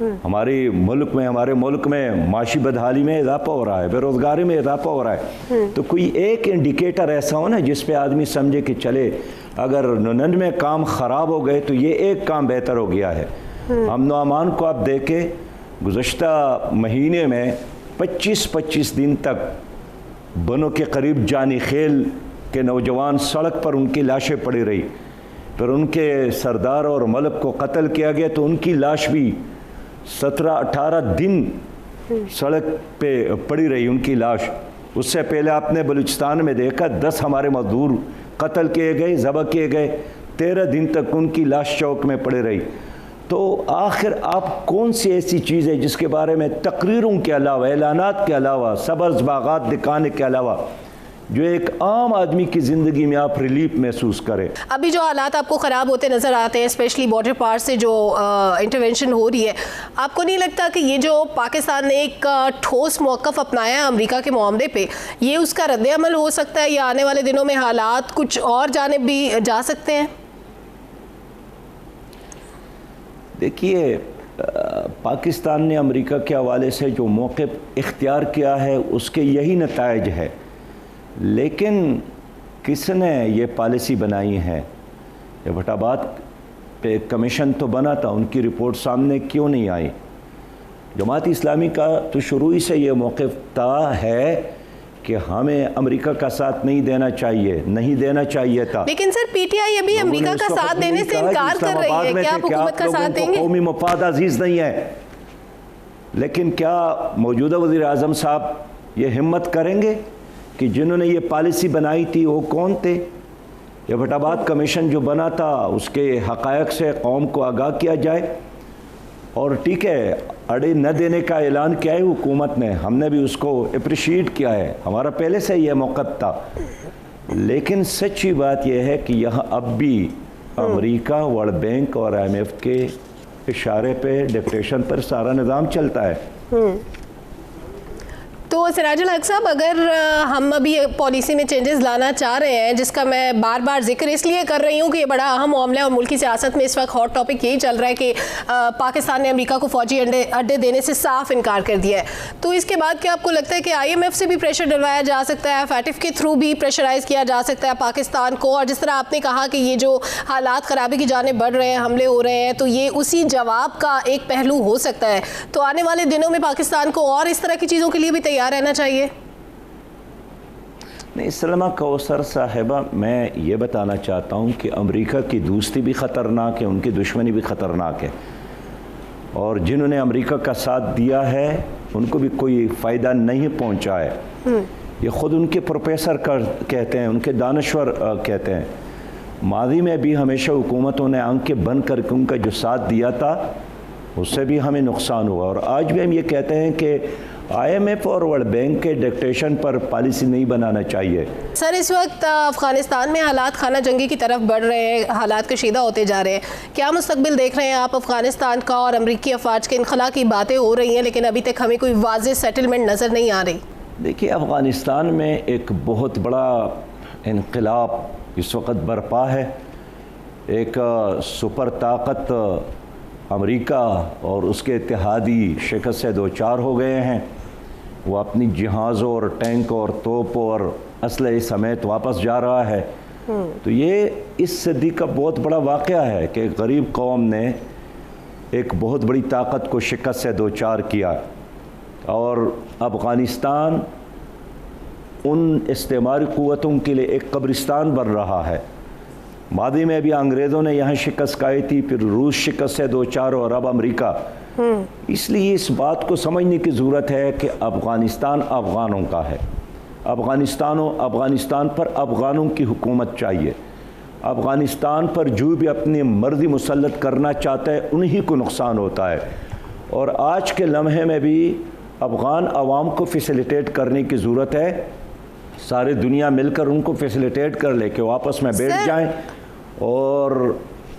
ہمارے ملک میں معاشی بدحالی میں اضافہ ہو رہا ہے، بے روزگاری میں اضافہ ہو رہا ہے، تو کوئی ایک انڈیکیٹر ایسا ہو نا جس پہ آدمی سمجھے کہ چلے اگر 99 کام خراب ہو گئے تو یہ ایک کام بہتر ہو گیا ہے۔ امن و امان کو آپ دیکھیں، گزشتہ مہینے میں 25 دن تک بنوں کے قریب جانی خیل کے نوجوان سڑک پر ان کی لاشیں پڑی رہی، پھر ان کے سردار اور ملک کو قتل کیا گیا تو ان کی لاش بھی 17-18 دن سڑک پہ پڑی رہی ان کی لاش۔ اس سے پہلے آپ نے بلوچستان میں دیکھا 10 ہمارے مزدور قتل کیے گئے، ذبح کیے گئے، 13 دن تک ان کی لاش چوک میں پڑی رہی۔ تو آخر آپ کون سی ایسی چیز ہے جس کے بارے میں تقریروں کے علاوہ، اعلانات کے علاوہ، سبز باغات دکھانے کے علاوہ جو ایک عام آدمی کی زندگی میں آپ ریلیف محسوس کریں؟ ابھی جو حالات آپ کو خراب ہوتے نظر آتے ہیں، اسپیشلی بارڈر پار سے جو انٹرونشن ہو رہی ہے، آپ کو نہیں لگتا کہ یہ جو پاکستان نے ایک ٹھوس موقف اپنایا ہے امریکہ کے معاملے پہ، یہ اس کا رد عمل ہو سکتا ہے یا آنے والے دنوں میں حالات کچھ اور جانب بھی جا سکتے ہیں؟ دیکھیے، پاکستان نے امریکہ کے حوالے سے جو موقف اختیار کیا ہے اس کے یہی نتائج ہے، لیکن کس نے یہ پالیسی بنائی ہے؟ یہ بھٹ آباد پہ کمیشن تو بنا تھا، ان کی رپورٹ سامنے کیوں نہیں آئی؟ جماعت اسلامی کا تو شروع ہی سے یہ موقف طے ہے کہ ہمیں امریکہ کا ساتھ نہیں دینا چاہیے تھا۔ لیکن سر پی ٹی آئی ابھی امریکہ کا ساتھ دینے سے انکار کر رہی ہے، کیا آپ حکومت کا ساتھ دیں گے؟ قومی مفاد عزیز نہیں ہے، لیکن کیا موجودہ وزیر اعظم صاحب یہ ہمت کریں گے کہ جنہوں نے یہ پالیسی بنائی تھی وہ کون تھے؟ یہ بھٹ آباد کمیشن جو بنا تھا اس کے حقائق سے قوم کو آگاہ کیا جائے، اور ٹھیک ہے اڑے نہ دینے کا اعلان کیا ہے حکومت نے، ہم نے بھی اس کو اپریشیٹ کیا ہے، ہمارا پہلے سے یہ موقف تھا، لیکن سچی بات یہ ہے کہ یہاں اب بھی امریکہ، ورلڈ بینک اور IMF کے اشارے پہ، ڈکٹیشن پر سارا نظام چلتا ہے۔ تو سراج الحق صاحب، اگر ہم ابھی پالیسی میں چینجز لانا چاہ رہے ہیں، جس کا میں بار بار ذکر اس لیے کر رہی ہوں کہ یہ بڑا اہم معاملہ ہے اور ملکی سیاست میں اس وقت ہاٹ ٹاپک یہی چل رہا ہے کہ پاکستان نے امریکہ کو فوجی اڈے دینے سے صاف انکار کر دیا ہے، تو اس کے بعد کیا آپ کو لگتا ہے کہ IMF سے بھی پریشر ڈلوایا جا سکتا ہے، FATF کے تھرو بھی پریشرائز کیا جا سکتا ہے پاکستان کو؟ اور جس طرح آپ نے کہا کہ یہ جو حالات خرابی کی جانب بڑھ رہے ہیں، حملے ہو رہے ہیں، تو یہ اسی جواب کا ایک پہلو ہو سکتا ہے، تو آنے والے دنوں میں پاکستان کو اور اس طرح کی چیزوں کے لیے بھی تیار رہنا چاہیے؟ نہیں، سلمہ کوثر صاحبہ، میں یہ بتانا چاہتا ہوں کہ امریکہ کی دوستی بھی خطرناک ہے، ان کی دشمنی بھی خطرناک ہے، اور جنہوں نے امریکہ کا ساتھ دیا ہے ان کو بھی کوئی فائدہ نہیں پہنچا ہے۔ یہ خود ان کے پروفیسر کہتے ہیں، ان کے دانشور کہتے ہیں، ماضی میں بھی ہمیشہ حکومتوں نے آنکھیں بند کر کے ان کا جو ساتھ دیا تھا اس سے بھی ہمیں نقصان ہوا، اور آج بھی ہم یہ کہتے ہیں کہ IMF اور ورلڈ بینک کے ڈکٹیشن پر پالیسی نہیں بنانا چاہیے۔ سر، اس وقت افغانستان میں حالات خانہ جنگی کی طرف بڑھ رہے ہیں، حالات کشیدہ ہوتے جا رہے ہیں، کیا مستقبل دیکھ رہے ہیں آپ افغانستان کا؟ اور امریکی افواج کے انخلا کی باتیں ہو رہی ہیں لیکن ابھی تک ہمیں کوئی واضح سیٹلمنٹ نظر نہیں آ رہی۔ دیکھیے، افغانستان میں ایک بہت بڑا انقلاب اس وقت برپا ہے، ایک سپر طاقت امریکہ اور اس کے اتحادی شکست سے دوچار ہو گئے ہیں، وہ اپنی جہازوں اور ٹینک اور توپ اور اسلحے سمیت واپس جا رہا ہے، تو یہ اس صدی کا بہت بڑا واقعہ ہے کہ ایک غریب قوم نے ایک بہت بڑی طاقت کو شکست سے دوچار کیا، اور افغانستان ان استعماری قوتوں کے لیے ایک قبرستان بن رہا ہے۔ ماضی میں بھی انگریزوں نے یہاں شکست کھائی تھی، پھر روس شکست سے دوچار اور اب امریکہ۔ اس لیے اس بات کو سمجھنے کی ضرورت ہے کہ افغانستان افغانوں کا ہے، افغانستان پر افغانوں کی حکومت چاہیے، افغانستان پر جو بھی اپنی مرضی مسلط کرنا چاہتا ہے انہی کو نقصان ہوتا ہے، اور آج کے لمحے میں بھی افغان عوام کو فیسیلیٹیٹ کرنے کی ضرورت ہے، سارے دنیا مل کر ان کو فیسیلیٹیٹ کر لے کہ وہ آپس میں بیٹھ جائیں اور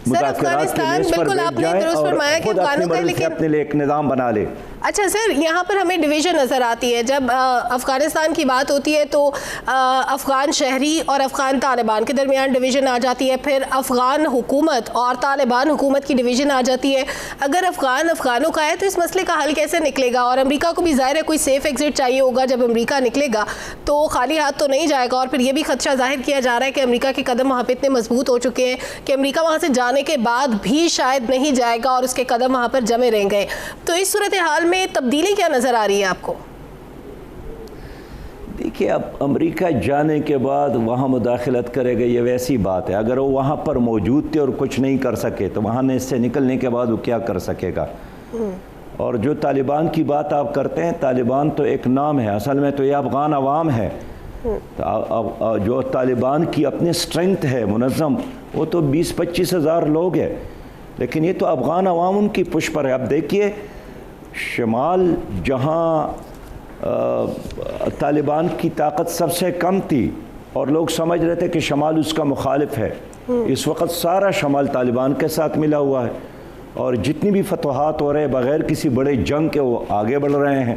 مذاکرات کے میز پر بیٹھ جائیں اور خود اپنی مرضی سے اپنے لیے ایک نظام بنا لے۔ اچھا سر، یہاں پر ہمیں ڈویژن نظر آتی ہے. جب افغانستان کی بات ہوتی ہے تو افغان شہری اور افغان طالبان کے درمیان ڈویژن آ جاتی ہے، پھر افغان حکومت اور طالبان حکومت کی ڈویژن آ جاتی ہے. اگر افغانوں کا ہے تو اس مسئلے کا حل کیسے نکلے گا؟ اور امریکہ کو بھی ظاہر ہے کوئی سیف ایگزٹ چاہیے ہوگا. جب امریکہ نکلے گا تو خالی ہاتھ تو نہیں جائے گا. اور پھر یہ بھی خدشہ ظاہر کیا جا رہا ہے کہ امریکہ کے قدم وہاں پہ اتنے مضبوط ہو چکے ہیں کہ امریکہ وہاں سے جانے کے بعد بھی شاید نہیں جائے گا اور اس کے قدم وہاں پر جمے رہیں گے. تو اس صورتحال میں تبدیلی کیا نظر آ رہی ہے آپ کو؟ دیکھیے، اب امریکہ جانے کے بعد وہاں مداخلت کرے گا، یہ ویسی بات ہے. اگر وہ وہاں پر موجود تھے اور کچھ نہیں کر سکے تو وہاں سے نکلنے کے بعد وہ کیا کر سکے گا؟ اور جو طالبان کی بات آپ کرتے ہیں، طالبان تو ایک نام ہے، اصل میں تو یہ افغان عوام ہے. جو طالبان کی اپنی اسٹرینتھ ہے منظم، وہ تو 20-25 ہزار لوگ ہیں، لیکن یہ تو افغان عوام ان کی پش پر ہے. اب دیکھیے، شمال جہاں طالبان کی طاقت سب سے کم تھی اور لوگ سمجھ رہے تھے کہ شمال اس کا مخالف ہے، اس وقت سارا شمال طالبان کے ساتھ ملا ہوا ہے. اور جتنی بھی فتوحات ہو رہے ہیں بغیر کسی بڑے جنگ کے وہ آگے بڑھ رہے ہیں.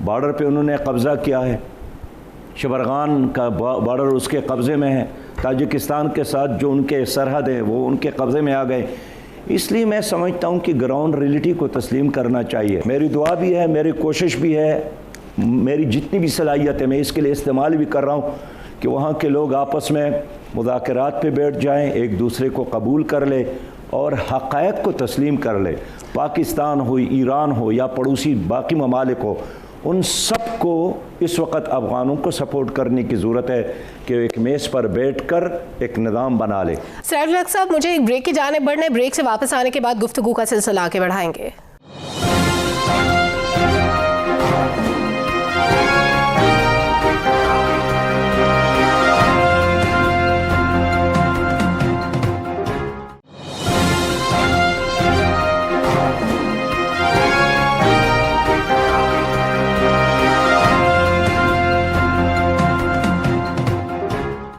بارڈر پہ انہوں نے قبضہ کیا ہے، شبرغان کا بارڈر اس کے قبضے میں ہے. تاجکستان کے ساتھ جو ان کے سرحد ہیں وہ ان کے قبضے میں آ گئے. اس لیے میں سمجھتا ہوں کہ گراؤنڈ ریئلٹی کو تسلیم کرنا چاہیے. میری دعا بھی ہے، میری کوشش بھی ہے، میری جتنی بھی صلاحیت ہے میں اس کے لیے استعمال بھی کر رہا ہوں کہ وہاں کے لوگ آپس میں مذاکرات پہ بیٹھ جائیں، ایک دوسرے کو قبول کر لیں اور حقائق کو تسلیم کر لیں. پاکستان ہو، ایران ہو یا پڑوسی باقی ممالک ہو، ان سب کو اس وقت افغانوں کو سپورٹ کرنے کی ضرورت ہے کہ ایک میز پر بیٹھ کر ایک نظام بنا لے. سراج الحق صاحب، مجھے ایک بریک کی جانب بڑھنا ہے. بریک سے واپس آنے کے بعد گفتگو کا سلسلہ آگے بڑھائیں گے.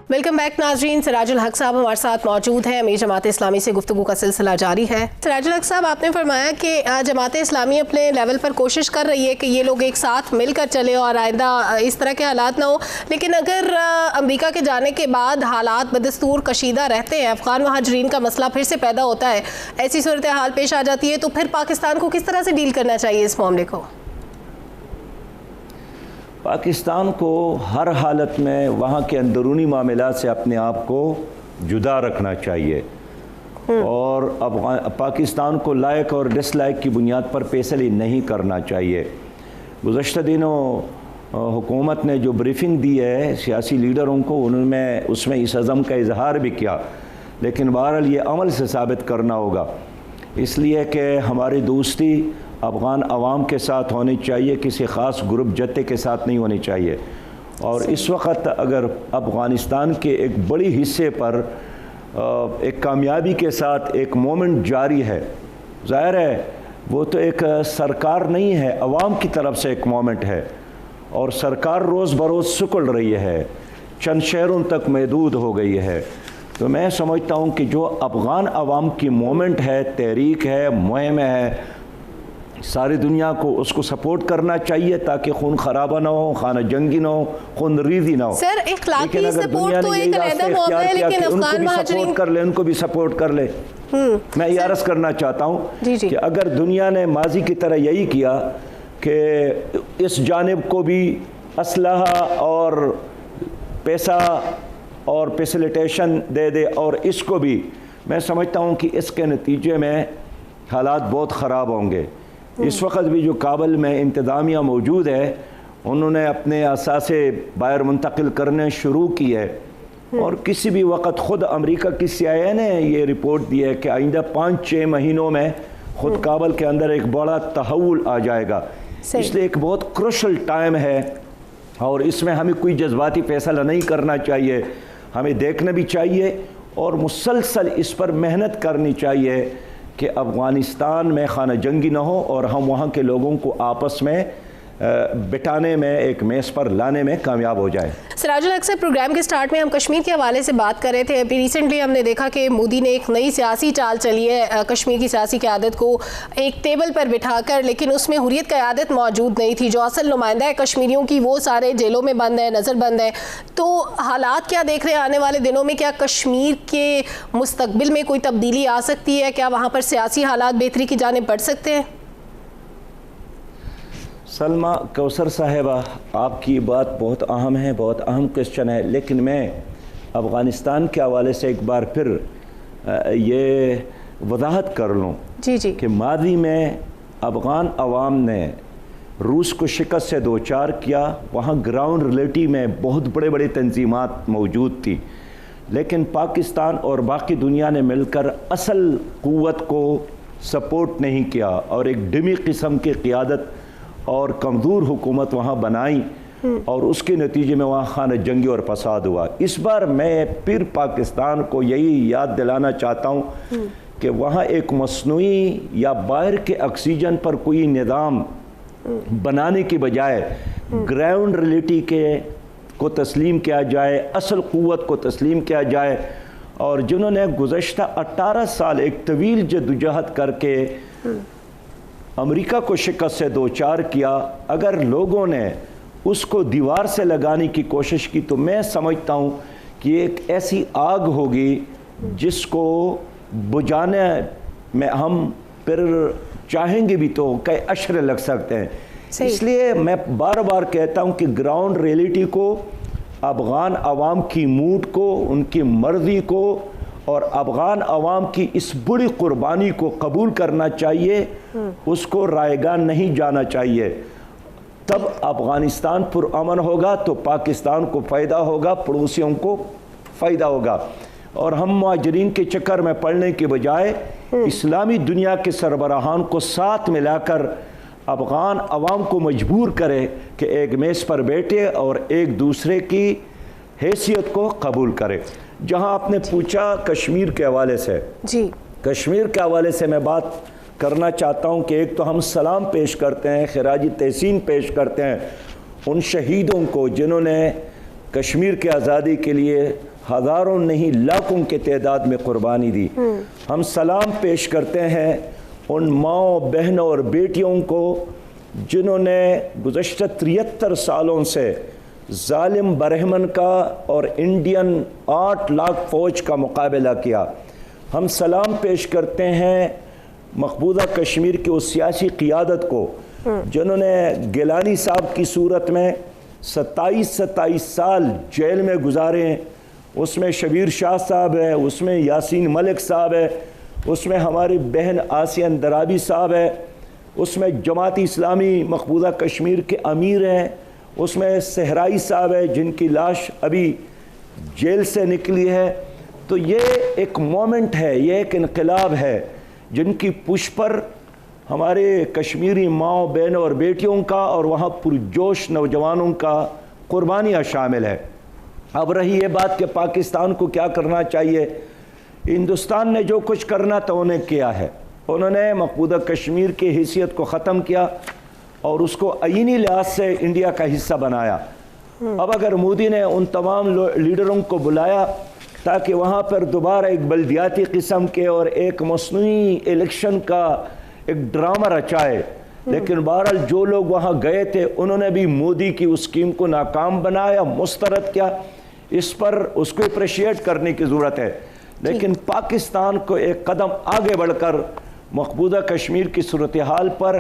ویلکم بیک ناظرین. سراج الحق صاحب ہمارے ساتھ موجود ہیں. امیر جماعت اسلامی سے گفتگو کا سلسلہ جاری ہے. سراج الحق صاحب، آپ نے فرمایا کہ جماعت اسلامی اپنے لیول پر کوشش کر رہی ہے کہ یہ لوگ ایک ساتھ مل کر چلے اور آئندہ اس طرح کے حالات نہ ہو، لیکن اگر امریکہ کے جانے کے بعد حالات بدستور کشیدہ رہتے ہیں، افغان مہاجرین کا مسئلہ پھر سے پیدا ہوتا ہے، ایسی صورتحال پیش آ جاتی ہے، تو پھر پاکستان کو کس طرح سے ڈیل کرنا چاہیے اس معاملے کو؟ پاکستان کو ہر حالت میں وہاں کے اندرونی معاملات سے اپنے آپ کو جدا رکھنا چاہیے اور پاکستان کو لائق اور ڈس لائق کی بنیاد پر فیصلے نہیں کرنا چاہیے. گزشتہ دنوں حکومت نے جو بریفنگ دی ہے سیاسی لیڈروں کو، انہوں نے اس میں اس عزم کا اظہار بھی کیا، لیکن بہرحال یہ عمل سے ثابت کرنا ہوگا. اس لیے کہ ہماری دوستی افغان عوام کے ساتھ ہونی چاہیے، کسی خاص گروپ جتے کے ساتھ نہیں ہونی چاہیے. اور اس وقت اگر افغانستان کے ایک بڑی حصے پر ایک کامیابی کے ساتھ ایک مومنٹ جاری ہے، ظاہر ہے وہ تو ایک سرکار نہیں ہے، عوام کی طرف سے ایک مومنٹ ہے اور سرکار روز بروز سکڑ رہی ہے، چند شہروں تک محدود ہو گئی ہے. تو میں سمجھتا ہوں کہ جو افغان عوام کی مومنٹ ہے، تحریک ہے، مہم ہے، ساری دنیا کو اس کو سپورٹ کرنا چاہیے تاکہ خون خرابہ نہ ہو، خانہ جنگی نہ ہو، خون ریزی نہ ہو. سر، اخلاقی سپورٹ تو ایک علیحدہ معاملہ ہے، لیکن افغان مہاجرین ان کو بھی سپورٹ کر لے. میں یہ عرض کرنا چاہتا ہوں کہ اگر دنیا نے ماضی کی طرح یہی کیا کہ اس جانب کو بھی اسلحہ اور پیسہ اور فیسیلیٹیشن دے دے اور اس کو بھی، میں سمجھتا ہوں کہ اس کے نتیجے میں حالات بہت خراب ہوں گے. اس وقت بھی جو کابل میں انتظامیہ موجود ہے، انہوں نے اپنے اثاثے باہر منتقل کرنے شروع کی ہے اور کسی بھی وقت خود امریکہ کی CIA نے یہ رپورٹ دی ہے کہ آئندہ 5-6 مہینوں میں خود کابل کے اندر ایک بڑا تحول آ جائے گا. اس لیے ایک بہت کروشل ٹائم ہے اور اس میں ہمیں کوئی جذباتی فیصلہ نہیں کرنا چاہیے، ہمیں دیکھنا بھی چاہیے اور مسلسل اس پر محنت کرنی چاہیے کہ افغانستان میں خانہ جنگی نہ ہو اور ہم وہاں کے لوگوں کو آپس میں بٹانے میں، ایک میز پر لانے میں کامیاب ہو جائے۔ سراج اکثر پروگرام کے سٹارٹ میں ہم کشمیر کے حوالے سے بات کر رہے تھے۔ ابھی ریسنٹلی ہم نے دیکھا کہ مودی نے ایک نئی سیاسی چال چلی ہے کشمیر کی سیاسی قیادت کو ایک ٹیبل پر بٹھا کر، لیکن اس میں حریت قیادت موجود نہیں تھی۔ جو اصل نمائندہ ہے کشمیریوں کی وہ سارے جیلوں میں بند ہیں، نظر بند ہیں۔ تو حالات کیا دیکھ رہے ہیں آنے والے دنوں میں؟ کیا کشمیر کے مستقبل میں کوئی تبدیلی آ سکتی ہے؟ کیا وہاں پر سیاسی حالات بہتری کی جانب بڑھ سکتے ہیں؟ سلمہ کوثر صاحبہ، آپ کی بات بہت اہم ہے، بہت اہم کوشچن ہے، لیکن میں افغانستان کے حوالے سے ایک بار پھر یہ وضاحت کر لوں کہ ماضی میں افغان عوام نے روس کو شکست سے دوچار کیا۔ وہاں گراؤنڈ ریئلٹی میں بہت بڑے بڑے تنظیمات موجود تھی، لیکن پاکستان اور باقی دنیا نے مل کر اصل قوت کو سپورٹ نہیں کیا اور ایک ڈمی قسم کی قیادت اور کمزور حکومت وہاں بنائی، اور اس کے نتیجے میں وہاں خانہ جنگی اور فساد ہوا۔ اس بار میں پھر پاکستان کو یہی یاد دلانا چاہتا ہوں کہ وہاں ایک مصنوعی یا باہر کے آکسیجن پر کوئی نظام بنانے کی بجائے گراؤنڈ ریئلٹی کو تسلیم کیا جائے، اصل قوت کو تسلیم کیا جائے۔ اور جنہوں نے گزشتہ 18 سال ایک طویل جدوجہد کر کے امریکہ کو شکست سے دوچار کیا، اگر لوگوں نے اس کو دیوار سے لگانے کی کوشش کی تو میں سمجھتا ہوں کہ ایک ایسی آگ ہوگی جس کو بجھانے میں ہم پھر چاہیں گے بھی تو کئی اشرے لگ سکتے ہیں۔ اس لیے میں بار بار کہتا ہوں کہ گراؤنڈ ریئلٹی کو، افغان عوام کی موڈ کو، ان کی مرضی کو اور افغان عوام کی اس بڑی قربانی کو قبول کرنا چاہیے، اس کو رائے گاہ نہیں جانا چاہیے۔ تب افغانستان پرامن ہوگا تو پاکستان کو فائدہ ہوگا، پڑوسیوں کو فائدہ ہوگا، اور ہم مہاجرین کے چکر میں پڑنے کے بجائے اسلامی دنیا کے سربراہان کو ساتھ ملا کر افغان عوام کو مجبور کرے کہ ایک میز پر بیٹھے اور ایک دوسرے کی حیثیت کو قبول کرے۔ جہاں آپ نے پوچھا کشمیر کے حوالے سے، کشمیر کے حوالے سے میں بات کرنا چاہتا ہوں کہ ایک تو ہم سلام پیش کرتے ہیں، خراج تحسین پیش کرتے ہیں ان شہیدوں کو جنہوں نے کشمیر کی آزادی کے لیے ہزاروں نہیں لاکھوں کے تعداد میں قربانی دی۔ ہم سلام پیش کرتے ہیں ان ماؤں، بہنوں اور بیٹیوں کو جنہوں نے گزشتہ 73 سالوں سے ظالم برہمن کا اور انڈین 8 لاکھ فوج کا مقابلہ کیا۔ ہم سلام پیش کرتے ہیں مقبوضہ کشمیر کی اس سیاسی قیادت کو جنہوں نے گیلانی صاحب کی صورت میں 27 سال جیل میں گزارے ہیں۔ اس میں شبیر شاہ صاحب ہے، اس میں یاسین ملک صاحب ہے، اس میں ہماری بہن آسیہ اندرابی صاحب ہے، اس میں جماعت اسلامی مقبوضہ کشمیر کے امیر ہیں، اس میں صحرائی صاحب ہے جن کی لاش ابھی جیل سے نکلی ہے۔ تو یہ ایک مومنٹ ہے، یہ ایک انقلاب ہے جن کی پشت پر ہمارے کشمیری ماؤں، بہنوں اور بیٹیوں کا اور وہاں پرجوش نوجوانوں کا قربانیاں شامل ہے۔ اب رہی یہ بات کہ پاکستان کو کیا کرنا چاہیے، ہندوستان نے جو کچھ کرنا تھا انہیں کیا ہے۔ انہوں نے مقبوضہ کشمیر کی حیثیت کو ختم کیا اور اس کو آئینی لحاظ سے انڈیا کا حصہ بنایا۔ اب اگر مودی نے ان تمام لیڈروں کو بلایا تاکہ وہاں پر دوبارہ ایک بلدیاتی قسم کے اور ایک مصنوعی الیکشن کا ایک ڈرامہ رچائے، لیکن بہرحال جو لوگ وہاں گئے تھے انہوں نے بھی مودی کی اس اسکیم کو ناکام بنایا، مسترد کیا۔ اس پر اس کو اپریشیٹ کرنے کی ضرورت ہے، لیکن پاکستان کو ایک قدم آگے بڑھ کر مقبوضہ کشمیر کی صورتحال پر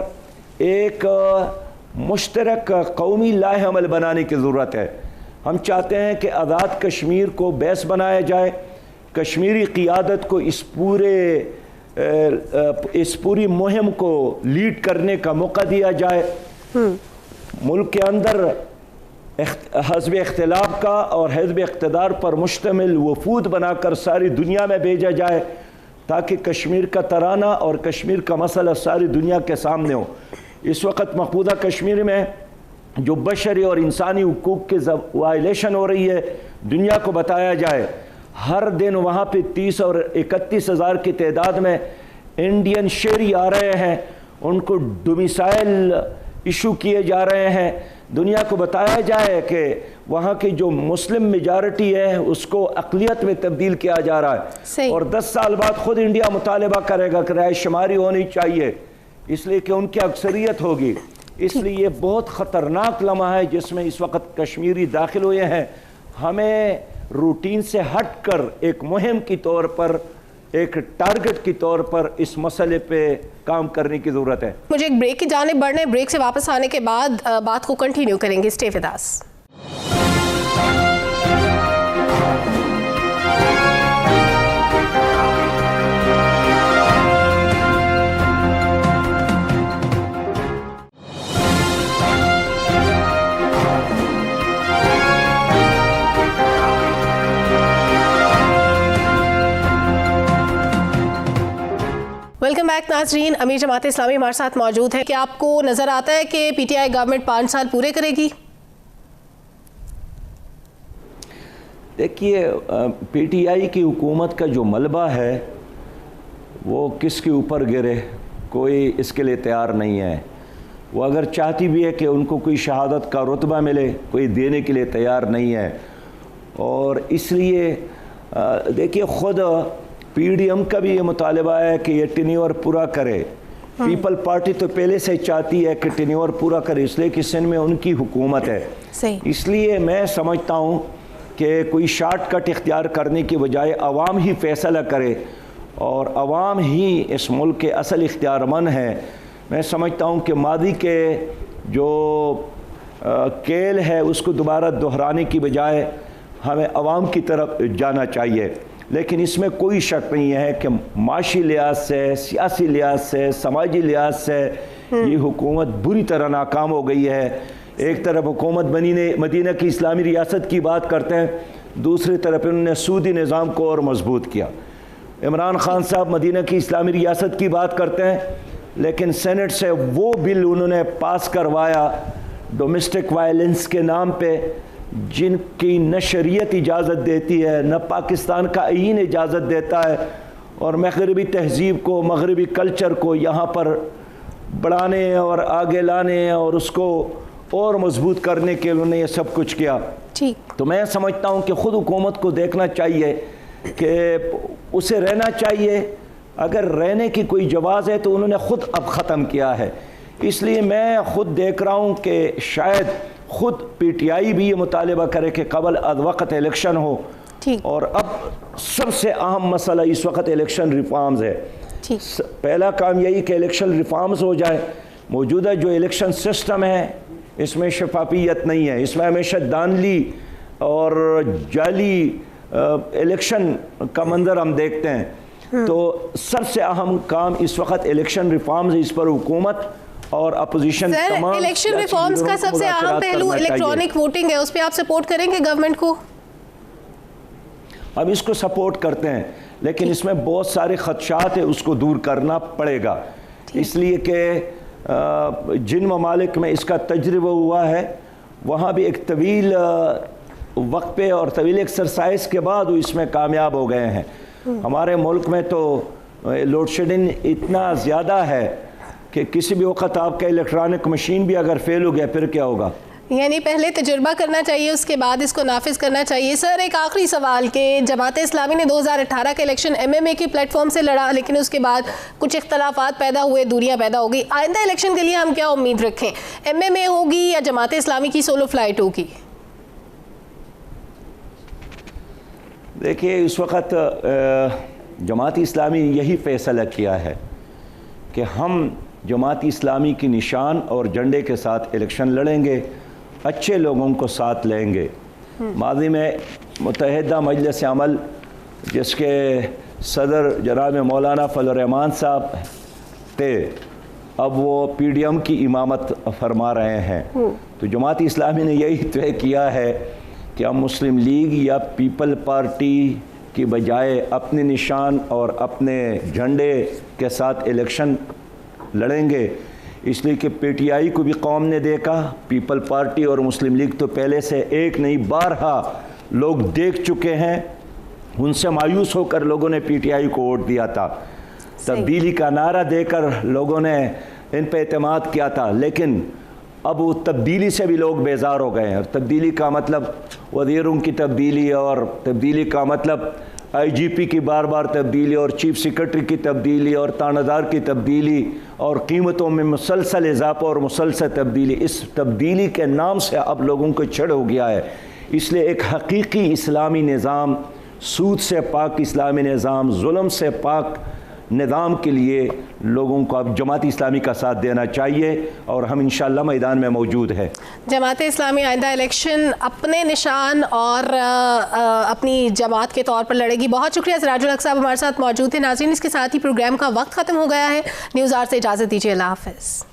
ایک مشترک قومی لائحہ عمل بنانے کی ضرورت ہے۔ ہم چاہتے ہیں کہ آزاد کشمیر کو بیس بنایا جائے، کشمیری قیادت کو اس پوری مہم کو لیڈ کرنے کا موقع دیا جائے، ملک کے اندر حزب اختلاف کا اور حزب اقتدار پر مشتمل وفود بنا کر ساری دنیا میں بھیجا جائے تاکہ کشمیر کا ترانہ اور کشمیر کا مسئلہ ساری دنیا کے سامنے ہو۔ اس وقت مقبوضہ کشمیر میں جو بشری اور انسانی حقوق کی وائلیشن ہو رہی ہے دنیا کو بتایا جائے۔ ہر دن وہاں پہ 30 اور 31 ہزار کی تعداد میں انڈین شہری آ رہے ہیں، ان کو ڈومیسائل ایشو کیے جا رہے ہیں، دنیا کو بتایا جائے کہ وہاں کی جو مسلم میجارٹی ہے اس کو اقلیت میں تبدیل کیا جا رہا ہے، اور 10 سال بعد خود انڈیا مطالبہ کرے گا کہ رائے شماری ہونی چاہیے، اس لیے کہ ان کی اکثریت ہوگی۔ اس لیے یہ بہت خطرناک لمحہ ہے جس میں اس وقت کشمیری داخل ہوئے ہیں۔ ہمیں روٹین سے ہٹ کر ایک مہم کی طور پر، ایک ٹارگٹ کی طور پر اس مسئلے پہ کام کرنے کی ضرورت ہے۔ مجھے ایک بریک کی جانب بڑھنا ہے، بریک سے واپس آنے کے بعد بات کو کنٹینیو کریں گے۔ Stay with us. Welcome back ناظرین، امیر جماعت اسلامی ہمارے ساتھ موجود ہے۔ کیا آپ کو نظر آتا ہے کہ پی ٹی آئی گورنمنٹ 5 سال پورے کرے گی؟ دیکھیے، پی ٹی آئی کی حکومت کا جو ملبہ ہے وہ کس کے اوپر گرے، کوئی اس کے لیے تیار نہیں ہے۔ وہ اگر چاہتی بھی ہے کہ ان کو کوئی شہادت کا رتبہ ملے، کوئی دینے کے لیے تیار نہیں ہے۔ اور اس لیے دیکھیے، خود پی ڈی ایم کا بھی یہ مطالبہ ہے کہ یہ ٹینیور پورا کرے۔ پیپل پارٹی تو پہلے سے چاہتی ہے کہ ٹینیور پورا کرے، اس لیے کہ سندھ میں ان کی حکومت ہے۔ اس لیے میں سمجھتا ہوں کہ کوئی شارٹ کٹ اختیار کرنے کی بجائے عوام ہی فیصلہ کرے، اور عوام ہی اس ملک کے اصل اختیار مند ہیں۔ میں سمجھتا ہوں کہ ماضی کے جو کھیل ہے اس کو دوبارہ دہرانے کی بجائے ہمیں عوام کی طرف جانا چاہیے۔ لیکن اس میں کوئی شک نہیں ہے کہ معاشی لحاظ سے، سیاسی لحاظ سے، سماجی لحاظ سے یہ حکومت بری طرح ناکام ہو گئی ہے۔ ایک طرف حکومت مدینہ کی اسلامی ریاست کی بات کرتے ہیں، دوسری طرف انہوں نے سودی نظام کو اور مضبوط کیا۔ عمران خان صاحب مدینہ کی اسلامی ریاست کی بات کرتے ہیں، لیکن سینٹ سے وہ بل انہوں نے پاس کروایا ڈومیسٹک وائلنس کے نام پہ، جن کی نہ شریعت اجازت دیتی ہے، نہ پاکستان کا آئین اجازت دیتا ہے، اور مغربی تہذیب کو، مغربی کلچر کو یہاں پر بڑھانے اور آگے لانے اور اس کو اور مضبوط کرنے کے انہوں نے یہ سب کچھ کیا۔ تو میں سمجھتا ہوں کہ خود حکومت کو دیکھنا چاہیے کہ اسے رہنا چاہیے، اگر رہنے کی کوئی جواز ہے تو انہوں نے خود اب ختم کیا ہے۔ اس لیے میں خود دیکھ رہا ہوں کہ شاید خود پی ٹی آئی بھی یہ مطالبہ کرے کہ قبل از وقت الیکشن ہو، اور اب سب سے اہم مسئلہ اس وقت الیکشن ریفارمز ہے۔ پہلا کام یہی کہ الیکشن ریفارمز ہو جائے۔ موجودہ جو الیکشن سسٹم ہے اس میں شفافیت نہیں ہے، اس میں ہمیشہ دھاندلی اور جعلی الیکشن کا منظر ہم دیکھتے ہیں۔ تو سب سے اہم کام اس وقت الیکشن ریفارمز، اس پر حکومت اور اپوزیشن تمام الیکشن ریفارمز کا سب سے اہم پہلو الیکٹرانک ووٹنگ ہے، اس پہ آپ سپورٹ کریں گے گورنمنٹ کو؟ ہم اس کو سپورٹ کرتے ہیں، لیکن اس میں بہت سارے خدشات ہیں، اس کو دور کرنا پڑے گا۔ اس لیے کہ جن ممالک میں اس کا تجربہ ہوا ہے وہاں بھی ایک طویل وقفے اور طویل ایکسرسائز کے بعد وہ اس میں کامیاب ہو گئے ہیں۔ ہمارے ملک میں تو لوڈ شیڈنگ اتنا زیادہ ہے کہ کسی بھی وقت آپ کا الیکٹرانک مشین بھی اگر فیل ہو گیا پھر کیا ہوگا؟ یعنی پہلے تجربہ کرنا چاہیے، اس کے بعد اس کو نافذ کرنا چاہیے۔ سر، ایک آخری سوال کہ جماعت اسلامی نے 2018 کے الیکشن ایم ایم اے کی پلیٹ فارم سے لڑا، لیکن اس کے بعد کچھ اختلافات پیدا ہوئے، دوریاں پیدا ہو گئی۔ آئندہ الیکشن کے لیے ہم کیا امید رکھیں؟ ایم ایم اے ہوگی یا جماعت اسلامی کی سولو فلائٹ ہوگی؟ دیکھیے، اس وقت جماعت اسلامی یہی فیصلہ کیا ہے کہ ہم جماعت اسلامی کی نشان اور جھنڈے کے ساتھ الیکشن لڑیں گے، اچھے لوگوں کو ساتھ لیں گے۔ ماضی میں متحدہ مجلس عمل جس کے صدر جناب مولانا فضل الرحمان صاحب تھے، اب وہ پی ڈی ایم کی امامت فرما رہے ہیں۔ تو جماعت اسلامی نے یہی طے کیا ہے کہ ہم مسلم لیگ یا پیپل پارٹی کی بجائے اپنے نشان اور اپنے جھنڈے کے ساتھ الیکشن لڑیں گے، اس لیے کہ پی ٹی آئی کو بھی قوم نے دیکھا، پیپل پارٹی اور مسلم لیگ تو پہلے سے ایک نہیں بارہا لوگ دیکھ چکے ہیں، ان سے مایوس ہو کر لوگوں نے پی ٹی آئی کو ووٹ دیا تھا، تبدیلی کا نعرہ دے کر لوگوں نے ان پہ اعتماد کیا تھا، لیکن اب وہ تبدیلی سے بھی لوگ بیزار ہو گئے ہیں. اور تبدیلی کا مطلب وزیروں کی تبدیلی، اور تبدیلی کا مطلب آئی جی پی کی بار بار تبدیلی، اور چیف سیکرٹری کی تبدیلی، اور تانادار کی تبدیلی، اور قیمتوں میں مسلسل اضافہ اور مسلسل تبدیلی. اس تبدیلی کے نام سے اب لوگوں کو چڑھ ہو گیا ہے. اس لیے ایک حقیقی اسلامی نظام، سود سے پاک اسلامی نظام، ظلم سے پاک نظام کے لیے لوگوں کو اب جماعت اسلامی کا ساتھ دینا چاہیے، اور ہم انشاءاللہ میدان میں موجود ہیں. جماعت اسلامی آئندہ الیکشن اپنے نشان اور اپنی جماعت کے طور پر لڑے گی. بہت شکریہ سراج الحق صاحب ہمارے ساتھ موجود تھے. ناظرین، اس کے ساتھ ہی پروگرام کا وقت ختم ہو گیا ہے. نیوز آر سے اجازت دیجیے. اللہ حافظ.